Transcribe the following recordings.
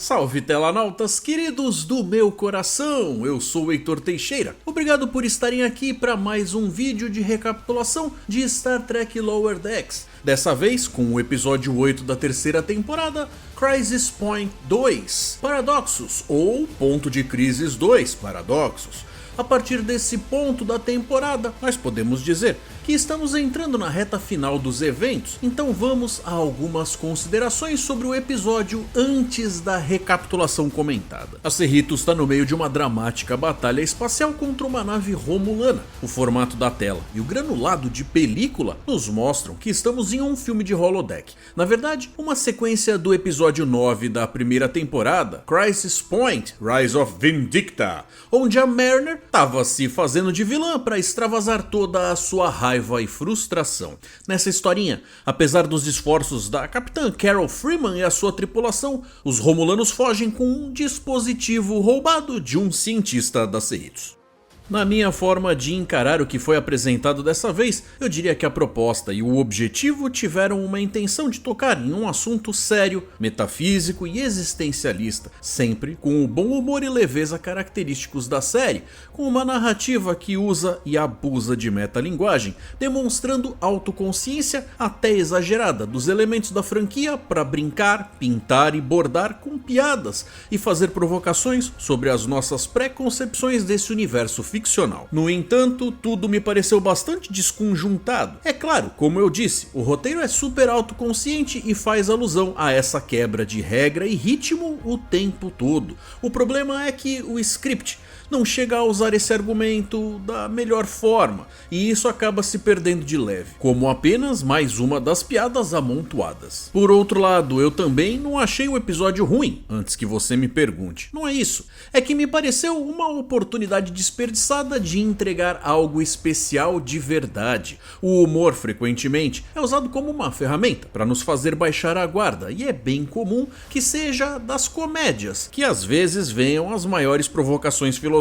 Salve telanautas queridos do meu coração, eu sou o Heitor Teixeira. Obrigado por estarem aqui para mais um vídeo de recapitulação de Star Trek Lower Decks. Dessa vez com o episódio 8 da terceira temporada, Crisis Point 2, Paradoxos ou Ponto de Crises 2, Paradoxos. A partir desse ponto da temporada, nós podemos dizer que estamos entrando na reta final dos eventos, então vamos a algumas considerações sobre o episódio antes da recapitulação comentada. A Cerritos está no meio de uma dramática batalha espacial contra uma nave romulana. O formato da tela e o granulado de película nos mostram que estamos em um filme de holodeck. Na verdade, uma sequência do episódio 9 da primeira temporada, Crisis Point, Rise of Vindicta, onde a Mariner estava se fazendo de vilã para extravasar toda a sua raiva e frustração. Nessa historinha, apesar dos esforços da capitã Carol Freeman e a sua tripulação, os romulanos fogem com um dispositivo roubado de um cientista da Cerritos. Na minha forma de encarar o que foi apresentado dessa vez, eu diria que a proposta e o objetivo tiveram uma intenção de tocar em um assunto sério, metafísico e existencialista, sempre com o bom humor e leveza característicos da série, com uma narrativa que usa e abusa de metalinguagem, demonstrando autoconsciência até exagerada dos elementos da franquia para brincar, pintar e bordar com piadas e fazer provocações sobre as nossas pré-concepções desse universo ficcional. No entanto, tudo me pareceu bastante desconjuntado. É claro, como eu disse, o roteiro é super autoconsciente e faz alusão a essa quebra de regra e ritmo o tempo todo. O problema é que o script não chega a usar esse argumento da melhor forma, e isso acaba se perdendo de leve, como apenas mais uma das piadas amontoadas. Por outro lado, eu também não achei o episódio ruim, antes que você me pergunte. Não é isso, é que me pareceu uma oportunidade desperdiçada de entregar algo especial de verdade. O humor, frequentemente, é usado como uma ferramenta para nos fazer baixar a guarda, e é bem comum que seja das comédias, que às vezes venham as maiores provocações filosóficas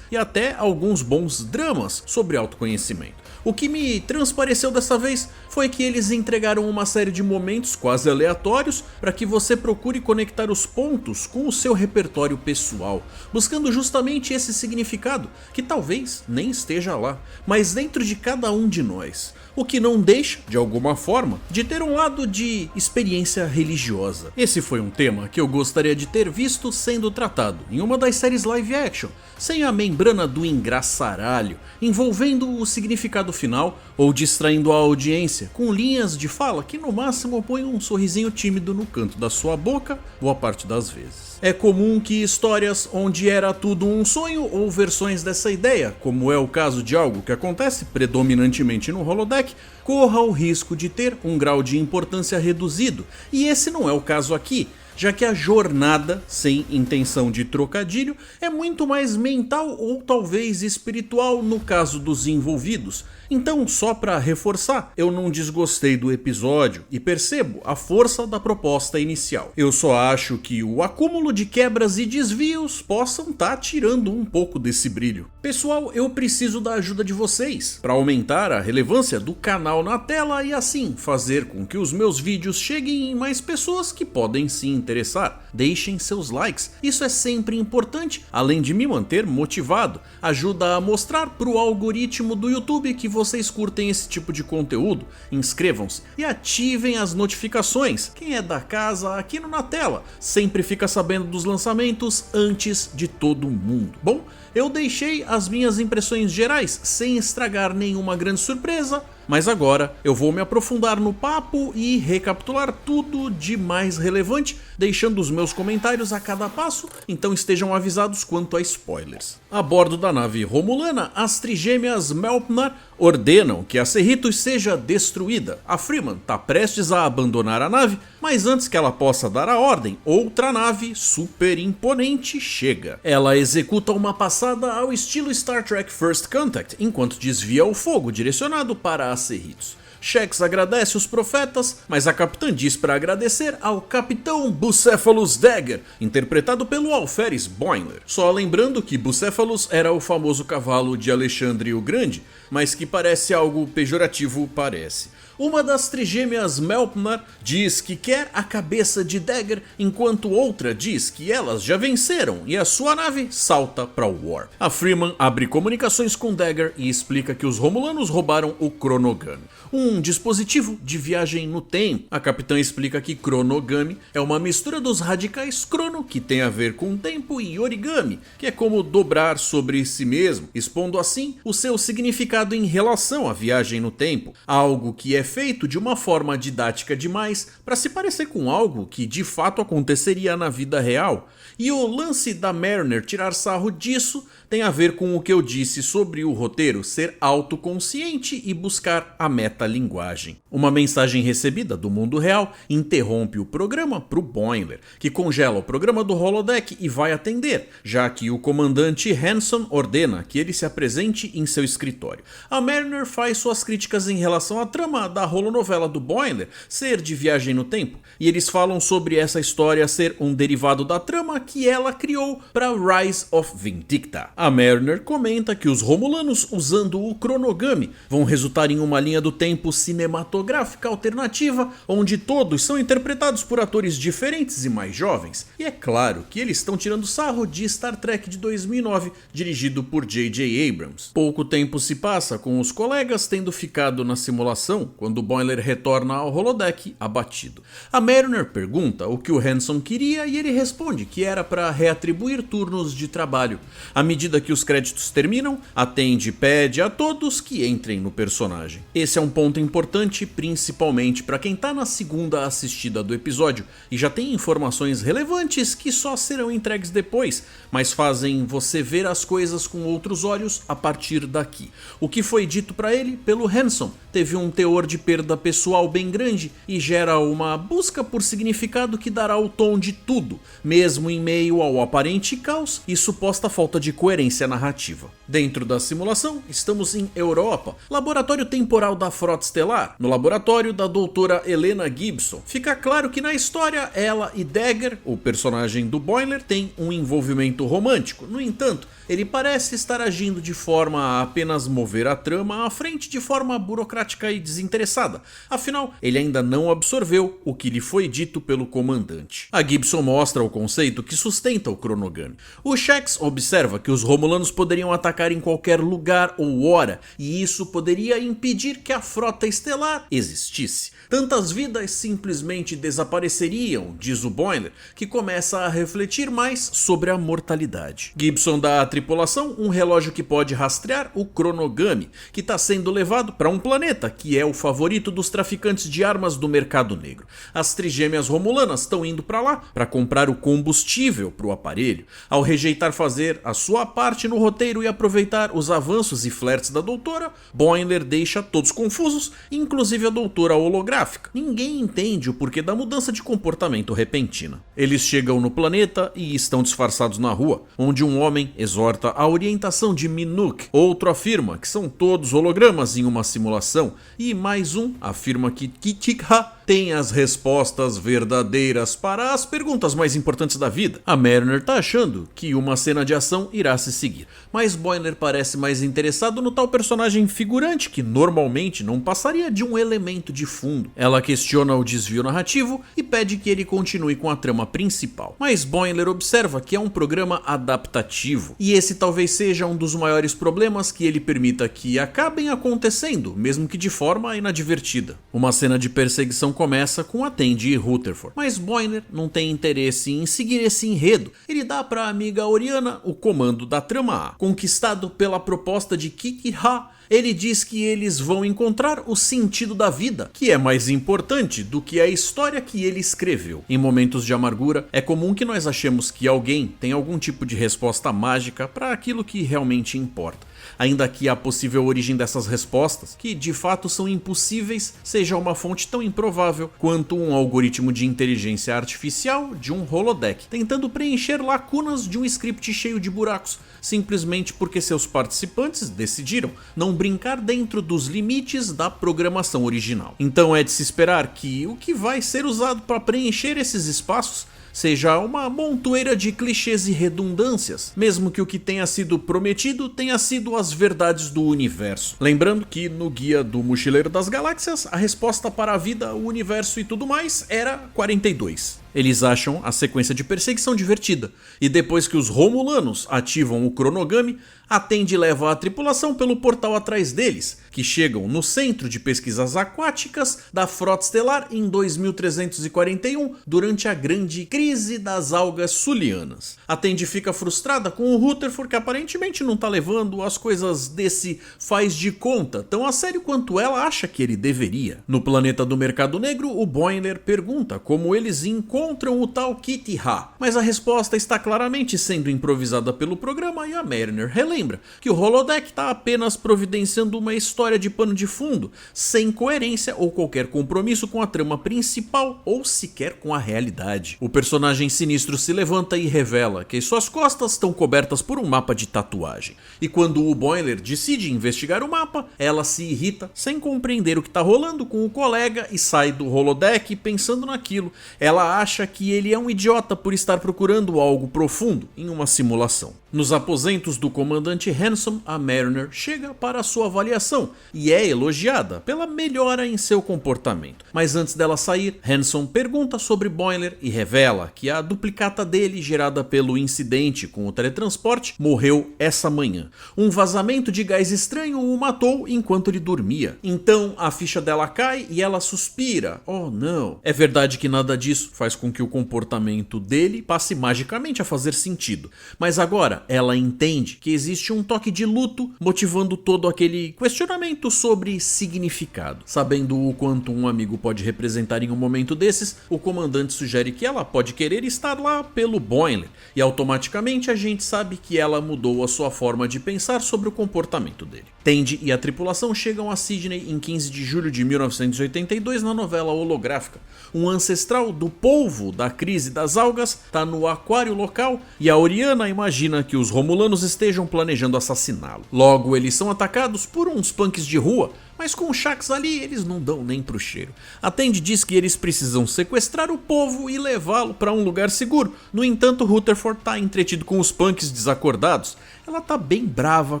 e até alguns bons dramas sobre autoconhecimento. O que me transpareceu dessa vez foi que eles entregaram uma série de momentos quase aleatórios para que você procure conectar os pontos com o seu repertório pessoal, buscando justamente esse significado que talvez nem esteja lá, mas dentro de cada um de nós. O que não deixa, de alguma forma, de ter um lado de experiência religiosa. Esse foi um tema que eu gostaria de ter visto sendo tratado em uma das séries live action, sem a membrana do engraçaralho, envolvendo o significado final ou distraindo a audiência com linhas de fala que no máximo põem um sorrisinho tímido no canto da sua boca boa parte das vezes. É comum que histórias onde era tudo um sonho ou versões dessa ideia, como é o caso de algo que acontece predominantemente no holodeck, corra o risco de ter um grau de importância reduzido, e esse não é o caso aqui, já que a jornada, sem intenção de trocadilho, é muito mais mental ou talvez espiritual no caso dos envolvidos. Então, só para reforçar, eu não desgostei do episódio e percebo a força da proposta inicial. Eu só acho que o acúmulo de quebras e desvios possam estar tirando um pouco desse brilho. Pessoal, eu preciso da ajuda de vocês para aumentar a relevância do canal na tela e assim fazer com que os meus vídeos cheguem em mais pessoas que podem se interessar. Deixem seus likes, isso é sempre importante, além de me manter motivado. Ajuda a mostrar para o algoritmo do YouTube que vocês curtem esse tipo de conteúdo. Inscrevam-se e ativem as notificações. Quem é da casa aqui na tela sempre fica sabendo dos lançamentos antes de todo mundo. Bom, eu deixei as minhas impressões gerais sem estragar nenhuma grande surpresa, mas agora eu vou me aprofundar no papo e recapitular tudo de mais relevante, deixando os meus comentários a cada passo, então estejam avisados quanto a spoilers. A bordo da nave romulana, as trigêmeas Melpnar ordenam que a Cerritos seja destruída. A Freeman está prestes a abandonar a nave, mas antes que ela possa dar a ordem, outra nave super imponente chega. Ela executa uma passada ao estilo Star Trek First Contact, enquanto desvia o fogo direcionado para a Cerritos. Shax agradece os profetas, mas a capitã diz para agradecer ao Capitão Bucephalus Dagger, interpretado pelo Alferes Boimler. Só lembrando que Bucephalus era o famoso cavalo de Alexandre o Grande, mas que parece algo pejorativo, parece. Uma das trigêmeas Melpnar diz que quer a cabeça de Dagger, enquanto outra diz que elas já venceram e a sua nave salta para o Warp. A Freeman abre comunicações com Dagger e explica que os Romulanos roubaram o Chronogami, um dispositivo de viagem no tempo. A capitã explica que Chronogami é uma mistura dos radicais Chrono, que tem a ver com tempo, e Origami, que é como dobrar sobre si mesmo, expondo assim o seu significado em relação à viagem no tempo, algo que é feito de uma forma didática demais para se parecer com algo que de fato aconteceria na vida real. E o lance da Mariner tirar sarro disso tem a ver com o que eu disse sobre o roteiro ser autoconsciente e buscar a metalinguagem. Uma mensagem recebida do mundo real interrompe o programa para o Boimler, que congela o programa do holodeck e vai atender, já que o comandante Hanson ordena que ele se apresente em seu escritório. A Mariner faz suas críticas em relação à trama da holonovela do Boimler ser de viagem no tempo, e eles falam sobre essa história ser um derivado da trama que ela criou para Rise of Vindicta. A Mariner comenta que os Romulanos usando o Chronogami vão resultar em uma linha do tempo cinematográfica alternativa, onde todos são interpretados por atores diferentes e mais jovens. E é claro que eles estão tirando sarro de Star Trek de 2009, dirigido por J.J. Abrams. Pouco tempo se passa com os colegas tendo ficado na simulação quando Boimler retorna ao holodeck abatido. A Mariner pergunta o que o Hanson queria e ele responde que era para reatribuir turnos de trabalho. À medida que os créditos terminam, a Tendi pede a todos que entrem no personagem. Esse é um ponto importante, principalmente para quem tá na segunda assistida do episódio e já tem informações relevantes que só serão entregues depois, mas fazem você ver as coisas com outros olhos a partir daqui. O que foi dito para ele pelo Hanson teve um teor de perda pessoal bem grande e gera uma busca por significado que dará o tom de tudo, mesmo em meio ao aparente caos e suposta falta de coerência narrativa. Dentro da simulação, estamos em Europa, laboratório temporal da Frota Estelar, no laboratório da doutora Helena Gibson. Fica claro que na história, ela e Dagger, o personagem do Boimler, têm um envolvimento romântico. No entanto, ele parece estar agindo de forma a apenas mover a trama à frente de forma burocrática e desinteressada. Afinal, ele ainda não absorveu o que lhe foi dito pelo comandante. A Gibson mostra o conceito que sustenta o Chronogami. O Shax observa que os Romulanos poderiam atacar em qualquer lugar ou hora, e isso poderia impedir que a Frota Estelar existisse. Tantas vidas simplesmente desapareceriam, diz o Boimler, que começa a refletir mais sobre a mortalidade. Gibson dá à tripulação um relógio que pode rastrear o Chronogami, que está sendo levado para um planeta que é o favorito dos traficantes de armas do mercado negro. As trigêmeas romulanas estão indo para lá para comprar o combustível para o aparelho. Ao rejeitar fazer a sua parte no roteiro e aproveitar os avanços e flertes da doutora, Boimler deixa todos confusos, inclusive a doutora holográfica. Ninguém entende o porquê da mudança de comportamento repentina. Eles chegam no planeta e estão disfarçados na rua, onde um homem exorta a orientação de Minuk, outro afirma que são todos hologramas em uma simulação, e mais um afirma que Kitikha tem as respostas verdadeiras para as perguntas mais importantes da vida. A Mariner tá achando que uma cena de ação irá se seguir, mas Boimler parece mais interessado no tal personagem figurante que normalmente não passaria de um elemento de fundo. Ela questiona o desvio narrativo e pede que ele continue com a trama principal, mas Boimler observa que é um programa adaptativo, e esse talvez seja um dos maiores problemas que ele permita que acabem acontecendo, mesmo que de forma inadvertida. Uma cena de perseguição começa com a Tendi e Rutherford, mas Boimler não tem interesse em seguir esse enredo. Ele dá para a amiga Oriana o comando da trama A. Conquistado pela proposta de Kitikha, ele diz que eles vão encontrar o sentido da vida, que é mais importante do que a história que ele escreveu. Em momentos de amargura, é comum que nós achemos que alguém tem algum tipo de resposta mágica para aquilo que realmente importa. ainda que a possível origem dessas respostas, que de fato são impossíveis, seja uma fonte tão improvável quanto um algoritmo de inteligência artificial de um holodeck, tentando preencher lacunas de um script cheio de buracos, simplesmente porque seus participantes decidiram não brincar dentro dos limites da programação original. Então é de se esperar que o que vai ser usado para preencher esses espaços seja uma montoeira de clichês e redundâncias, mesmo que o que tenha sido prometido tenha sido as verdades do universo. Lembrando que no Guia do Mochileiro das Galáxias, a resposta para a vida, o universo e tudo mais era 42. Eles acham a sequência de perseguição divertida, e depois que os Romulanos ativam o Chronogami, a Tendi leva a tripulação pelo portal atrás deles, que chegam no Centro de Pesquisas Aquáticas da Frota Estelar em 2341, durante a grande crise das algas sulianas. A Tendi fica frustrada com o Rutherford, que aparentemente não tá levando as coisas desse faz de conta tão a sério quanto ela acha que ele deveria. No planeta do Mercado Negro, o Boimler pergunta como eles encontram o tal Kitty Ha, mas a resposta está claramente sendo improvisada pelo programa e a Mariner relembra que o holodeck está apenas providenciando uma história de pano de fundo, sem coerência ou qualquer compromisso com a trama principal ou sequer com a realidade. O personagem sinistro se levanta e revela que suas costas estão cobertas por um mapa de tatuagem, e quando o Boimler decide investigar o mapa, ela se irrita sem compreender o que está rolando com o colega e sai do holodeck pensando naquilo. Ela acha que ele é um idiota por estar procurando algo profundo em uma simulação. Nos aposentos do comandante Hanson, a Mariner chega para a sua avaliação e é elogiada pela melhora em seu comportamento. Mas antes dela sair, Hanson pergunta sobre Boimler e revela que a duplicata dele, gerada pelo incidente com o teletransporte, morreu essa manhã. Um vazamento de gás estranho o matou enquanto ele dormia. Então a ficha dela cai e ela suspira. Oh não. É verdade que nada disso faz com que o comportamento dele passe magicamente a fazer sentido. Mas agora ela entende que existe um toque de luto motivando todo aquele questionamento sobre significado. Sabendo o quanto um amigo pode representar em um momento desses, o comandante sugere que ela pode querer estar lá pelo Boimler, e automaticamente a gente sabe que ela mudou a sua forma de pensar sobre o comportamento dele. Tendi e a tripulação chegam a Sydney em 15 de julho de 1982 na novela holográfica. Um ancestral do polvo da crise das algas está no aquário local e a Oriana imagina que os Romulanos estejam planejando assassiná-lo. Logo, eles são atacados por uns punks de rua, mas com o Shax ali eles não dão nem pro cheiro. A Tendi diz que eles precisam sequestrar o povo e levá-lo para um lugar seguro. No entanto, Rutherford tá entretido com os punks desacordados. Ela tá bem brava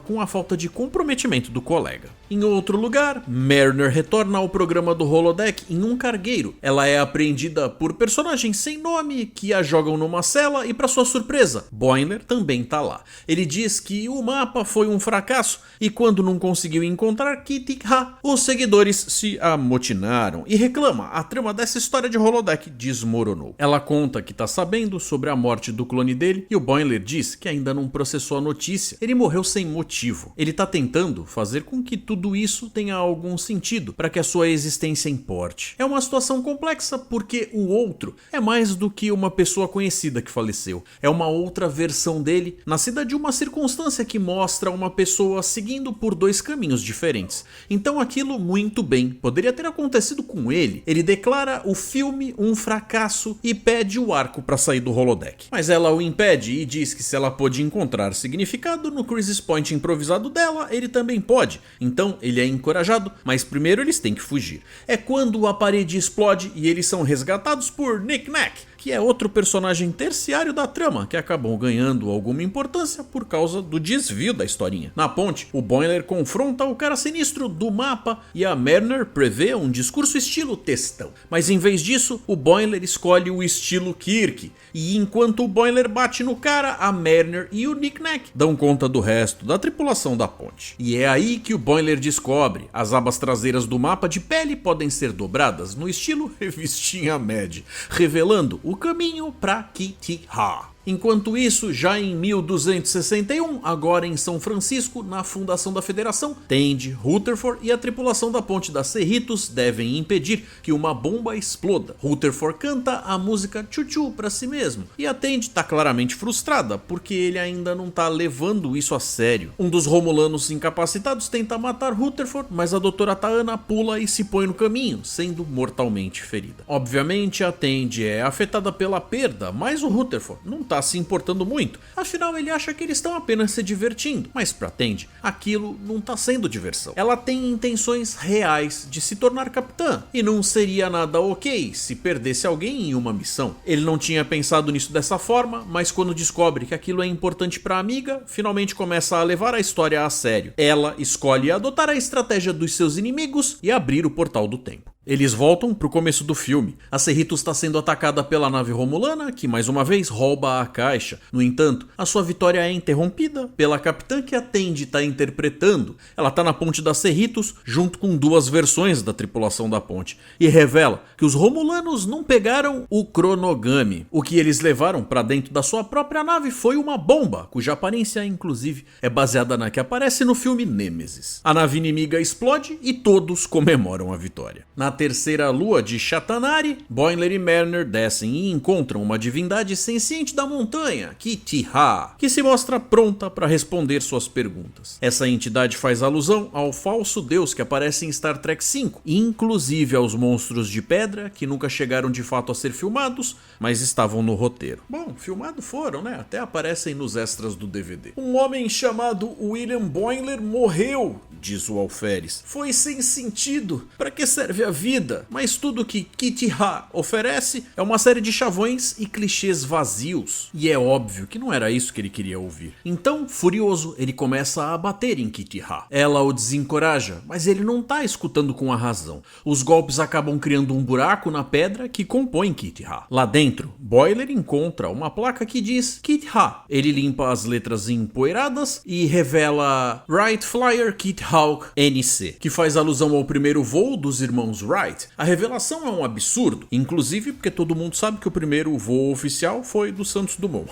com a falta de comprometimento do colega. Em outro lugar, Mariner retorna ao programa do holodeck em um cargueiro. Ela é apreendida por personagens sem nome que a jogam numa cela e, para sua surpresa, Boimler também tá lá. Ele diz que o mapa foi um fracasso e quando não conseguiu encontrar Kitty Ha, os seguidores se amotinaram e reclama a trama dessa história de holodeck desmoronou. Ela conta que tá sabendo sobre a morte do clone dele e o Boimler diz que ainda não processou a notícia. Ele morreu sem motivo. Ele tá tentando fazer com que tudo isso tenha algum sentido para que a sua existência importe. É uma situação complexa porque o outro é mais do que uma pessoa conhecida que faleceu. É uma outra versão dele, nascida de uma circunstância que mostra uma pessoa seguindo por dois caminhos diferentes. Então aquilo muito bem poderia ter acontecido com ele. Ele declara o filme um fracasso e pede o arco para sair do holodeck. Mas ela o impede e diz que se ela pôde encontrar significado no Crisis Point improvisado dela, ele também pode. Então ele é encorajado, mas primeiro eles têm que fugir. É quando a parede explode e eles são resgatados por Nick Nack, que é outro personagem terciário da trama, que acabou ganhando alguma importância por causa do desvio da historinha. Na ponte, o Boimler confronta o cara sinistro do mapa e a Mariner prevê um discurso estilo textão. Mas em vez disso, o Boimler escolhe o estilo Kirk, e enquanto o Boimler bate no cara, a Mariner e o Nick Nack dão conta do resto da tripulação da ponte. E é aí que o Boimler descobre: as abas traseiras do mapa de pele podem ser dobradas no estilo revistinha Mad, revelando o caminho para Kitty Ha. Enquanto isso, já em 1261, agora em São Francisco, na fundação da Federação, Tendi, Rutherford e a tripulação da Ponte da Cerritos devem impedir que uma bomba exploda. Rutherford canta a música Chuchu pra si mesmo, e a Tendi tá claramente frustrada, porque ele ainda não tá levando isso a sério. Um dos romulanos incapacitados tenta matar Rutherford, mas a doutora T'Ana pula e se põe no caminho, sendo mortalmente ferida. Obviamente a Tendi é afetada pela perda, mas o Rutherford não tá se importando muito, afinal ele acha que eles estão apenas se divertindo, mas pra Tendi aquilo não tá sendo diversão. Ela tem intenções reais de se tornar capitã, e não seria nada ok se perdesse alguém em uma missão. Ele não tinha pensado nisso dessa forma, mas quando descobre que aquilo é importante pra amiga, finalmente começa a levar a história a sério. Ela escolhe adotar a estratégia dos seus inimigos e abrir o portal do tempo. Eles voltam pro começo do filme. A Cerritos está sendo atacada pela nave romulana, que mais uma vez rouba a caixa. No entanto, a sua vitória é interrompida pela capitã que a Tendi está interpretando. Ela está na ponte da Cerritos, junto com duas versões da tripulação da ponte, e revela que os romulanos não pegaram o Chronogami. O que eles levaram para dentro da sua própria nave foi uma bomba, cuja aparência, inclusive, é baseada na que aparece no filme Nêmesis. A nave inimiga explode e todos comemoram a vitória. Na terceira lua de Shatanari, Boimler e Mariner descem e encontram uma divindade senciente da montanha, Kit-Ha, que se mostra pronta para responder suas perguntas. Essa entidade faz alusão ao falso deus que aparece em Star Trek V, inclusive aos monstros de pedra que nunca chegaram de fato a ser filmados, mas estavam no roteiro. Bom, filmado foram, né? Até aparecem nos extras do DVD. Um homem chamado William Boimler morreu, diz o alferes. Foi sem sentido. Para que serve a vida? Mas tudo que Kit-Ha oferece é uma série de chavões e clichês vazios. E é óbvio que não era isso que ele queria ouvir. Então, furioso, ele começa a bater em Kit-Ha. Ela o desencoraja, mas ele não tá escutando com a razão. Os golpes acabam criando um buraco na pedra que compõe Kit-Ha. Lá dentro, Boimler encontra uma placa que diz Kit-Ha. Ele limpa as letras empoeiradas e revela Wright Flyer Kit-Hawk NC, que faz alusão ao primeiro voo dos irmãos Wright. A revelação é um absurdo, inclusive porque todo mundo sabe que o primeiro voo oficial foi do Santos Dumont.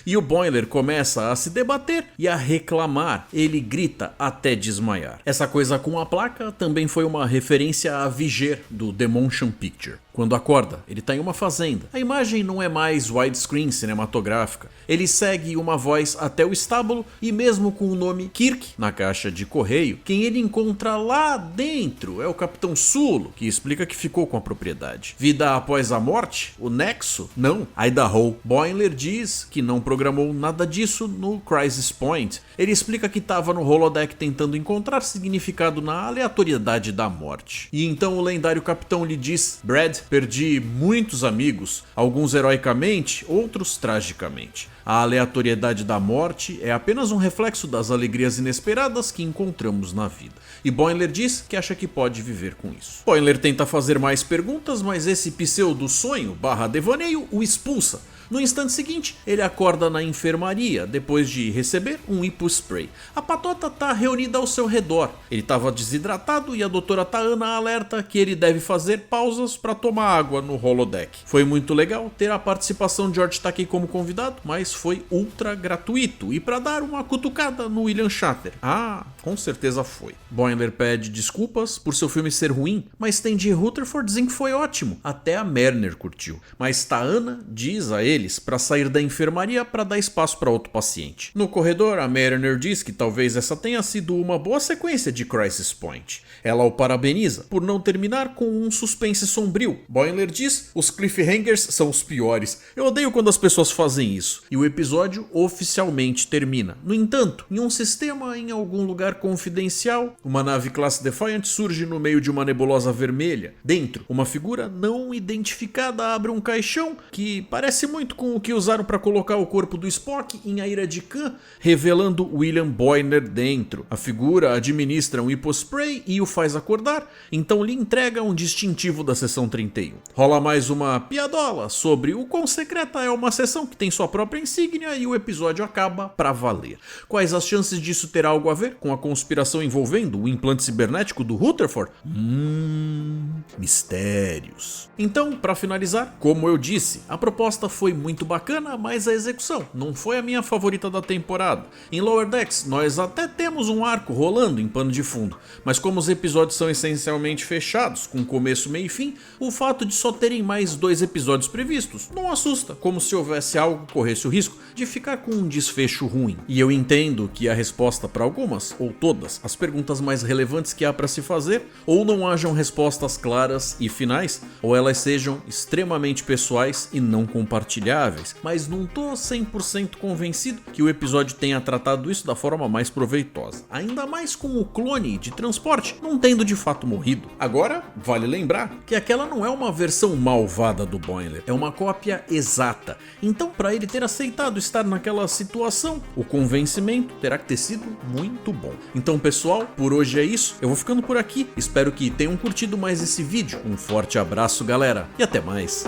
E o Boimler começa a se debater e a reclamar. Ele grita até desmaiar. Essa coisa com a placa também foi uma referência a Viger do The Motion Picture. Quando acorda, ele está em uma fazenda. A imagem não é mais widescreen cinematográfica. Ele segue uma voz até o estábulo e mesmo com o nome Kirk na caixa de correio, quem ele encontra lá dentro é o Capitão Sulu, que explica que ficou com a propriedade. Vida após a morte? O Nexo? Não. Idaho. Boimler diz que não programou nada disso no Crisis Point. Ele explica que estava no holodeck tentando encontrar significado na aleatoriedade da morte. E então o lendário capitão lhe diz: Brad, perdi muitos amigos, alguns heroicamente, outros tragicamente. A aleatoriedade da morte é apenas um reflexo das alegrias inesperadas que encontramos na vida. E Boimler diz que acha que pode viver com isso. Boimler tenta fazer mais perguntas, mas esse pseudo-sonho / devaneio o expulsa. No instante seguinte, ele acorda na enfermaria depois de receber um hipospray. A patota está reunida ao seu redor. Ele estava desidratado e a doutora T'Ana alerta que ele deve fazer pausas para tomar água no holodeck. Foi muito legal ter a participação de George Takei como convidado, mas foi ultra gratuito e para dar uma cutucada no William Shatner. Ah, com certeza foi. Boimler pede desculpas por seu filme ser ruim, mas Tendi e Rutherford dizem que foi ótimo. Até a Mariner curtiu. Mas T'Ana diz a ele para sair da enfermaria para dar espaço para outro paciente. No corredor, a Mariner diz que talvez essa tenha sido uma boa sequência de Crisis Point. Ela o parabeniza por não terminar com um suspense sombrio. Boimler diz: os cliffhangers são os piores. Eu odeio quando as pessoas fazem isso. E o episódio oficialmente termina. No entanto, em um sistema em algum lugar confidencial, uma nave classe Defiant surge no meio de uma nebulosa vermelha. Dentro, uma figura não identificada abre um caixão que parece muito com o que usaram para colocar o corpo do Spock em A Ira de Khan, revelando William Boimler dentro. A figura administra um hipospray e o faz acordar, então lhe entrega um distintivo da seção 31. 41. Rola mais uma piadola sobre o quão secreta é uma seção que tem sua própria insígnia e o episódio acaba pra valer. Quais as chances disso ter algo a ver com a conspiração envolvendo o implante cibernético do Rutherford? Mistérios. Então, pra finalizar, como eu disse, a proposta foi muito bacana, mas a execução não foi a minha favorita da temporada. Em Lower Decks, nós até temos um arco rolando em pano de fundo, mas como os episódios são essencialmente fechados, com começo, meio e fim, o fato de só terem mais 2 episódios previstos não assusta, como se houvesse algo que corresse o risco de ficar com um desfecho ruim. E eu entendo que a resposta para algumas, ou todas, as perguntas mais relevantes que há para se fazer, ou não hajam respostas claras e finais, ou elas sejam extremamente pessoais e não compartilháveis, mas não tô 100% convencido que o episódio tenha tratado isso da forma mais proveitosa. Ainda mais com o clone de transporte não tendo de fato morrido. Agora, vale lembrar que aquela não é uma versão malvada do Boimler, é uma cópia exata. Então, para ele ter aceitado estar naquela situação, o convencimento terá que ter sido muito bom. Então, pessoal, por hoje é isso. Eu vou ficando por aqui. Espero que tenham curtido mais esse vídeo. Um forte abraço, galera, e até mais.